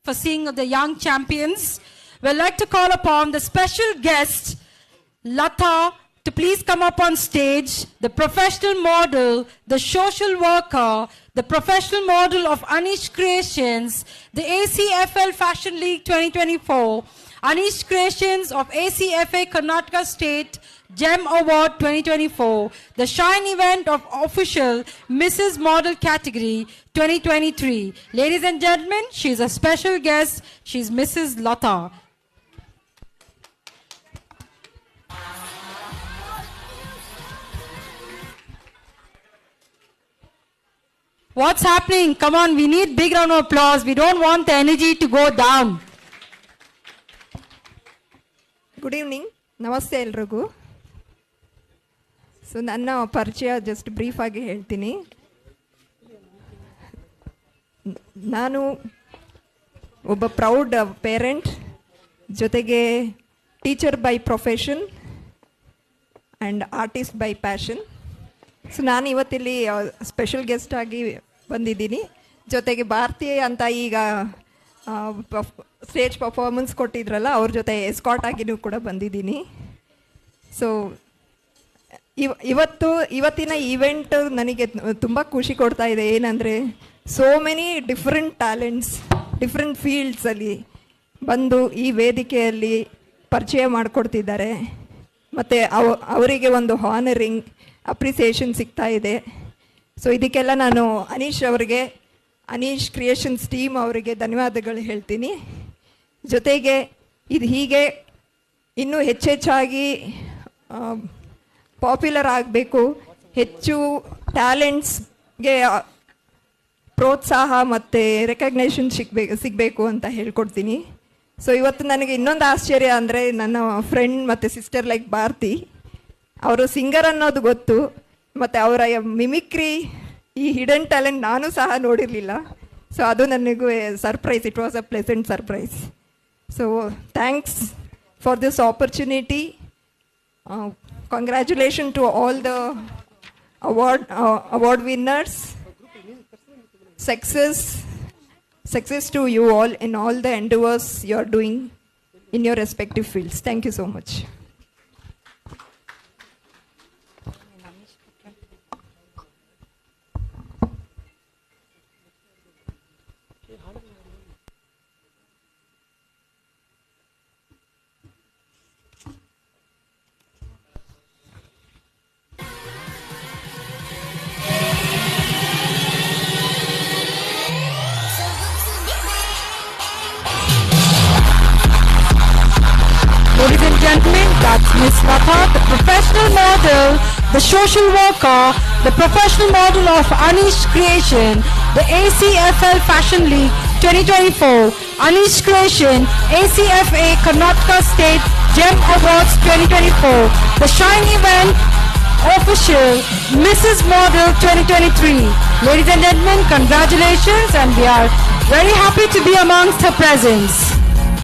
for seeing the young champions. We'd like to call upon the special guest, Lata, to please come up on stage, the professional model, the social worker, the professional model of Anish Creations, the ACFL Fashion League 2024, Anish Creations of ACFA Karnataka State GEM Award 2024, the Shine event of official Mrs. Model category 2023. Ladies and gentlemen, she's a special guest. She's Mrs. Lata. What's happening? Come on, we need big round of applause. We don't want the energy to go down. Good evening. Namaste ಎಲ್ರಿಗೂ. So ನನ್ನ ಪರಿಚಯ just brief ಆಗಿ ಹೇಳ್ತೀನಿ. ನಾನು ಒಬ್ಬ proud parent, ಜೊತೆಗೆ teacher by profession and artist by passion. So ನಾನು ಇವತ್ತಿಲ್ಲಿ special guest ಆಗಿ ಬಂದಿದ್ದೀನಿ. ಜೊತೆಗೆ ಭಾರತೀಯ ಅಂತ ಈಗ ಸ್ಟೇಜ್ ಪರ್ಫಾರ್ಮೆನ್ಸ್ ಕೊಟ್ಟಿದ್ರಲ್ಲ, ಅವ್ರ ಜೊತೆ ಎಸ್ಕಾಟ್ ಆಗಿನೂ ಕೂಡ ಬಂದಿದ್ದೀನಿ. ಸೊ ಇವತ್ತಿನ ಈವೆಂಟ್ ನನಗೆ ತುಂಬ ಖುಷಿ ಕೊಡ್ತಾ ಇದೆ. ಏನಂದರೆ so many different talents different ಫೀಲ್ಡ್ಸಲ್ಲಿ ಬಂದು ಈ ವೇದಿಕೆಯಲ್ಲಿ ಪರಿಚಯ ಮಾಡಿಕೊಡ್ತಿದ್ದಾರೆ. ಮತ್ತು ಅವರಿಗೆ ಒಂದು ಹಾನರಿಂಗ್ ಅಪ್ರಿಸಿಯೇಷನ್ ಸಿಗ್ತಾ ಇದೆ. ಸೊ ಇದಕ್ಕೆಲ್ಲ ನಾನು ಅನೀಶ್ ಕ್ರಿಯೇಷನ್ಸ್ ಟೀಮ್ ಅವರಿಗೆ ಧನ್ಯವಾದಗಳು ಹೇಳ್ತೀನಿ. ಜೊತೆಗೆ ಇದು ಹೀಗೆ ಇನ್ನೂ ಹೆಚ್ಚೆಚ್ಚಾಗಿ ಪಾಪ್ಯುಲರ್ ಆಗಬೇಕು, ಹೆಚ್ಚು ಟ್ಯಾಲೆಂಟ್ಸ್ಗೆ ಪ್ರೋತ್ಸಾಹ ಮತ್ತು ರೆಕಗ್ನೇಷನ್ ಸಿಗಬೇಕು ಅಂತ ಹೇಳ್ಕೊಡ್ತೀನಿ. ಸೊ ಇವತ್ತು ನನಗೆ ಇನ್ನೊಂದು ಆಶ್ಚರ್ಯ ಅಂದರೆ, ನನ್ನ ಫ್ರೆಂಡ್ ಮತ್ತು ಸಿಸ್ಟರ್ ಲೈಕ್ ಭಾರತಿ, ಅವರು ಸಿಂಗರ್ ಅನ್ನೋದು ಗೊತ್ತು, ಮತ್ತು ಅವರ ಮಿಮಿಕ್ರಿ, ಈ ಹಿಡನ್ ಟ್ಯಾಲೆಂಟ್ ನಾನು ಸಹ ನೋಡಿರಲಿಲ್ಲ. ಸೊ ಅದು ನನಗೂ surprise. It was a pleasant surprise. So thanks for this opportunity. Congratulations to all the award winners. Success to you all in all the endeavors you are doing in your respective fields. Thank you so much. Ladies and gentlemen, that's Miss Lata, the professional model, the social worker, the professional model of Anish Creation, the ACFL Fashion League 2024, Anish Creation, ACFA Karnataka State GEM Awards 2024, the Shine event official Mrs. Model 2023. Ladies and gentlemen, congratulations, and we are very happy to be amongst her presence.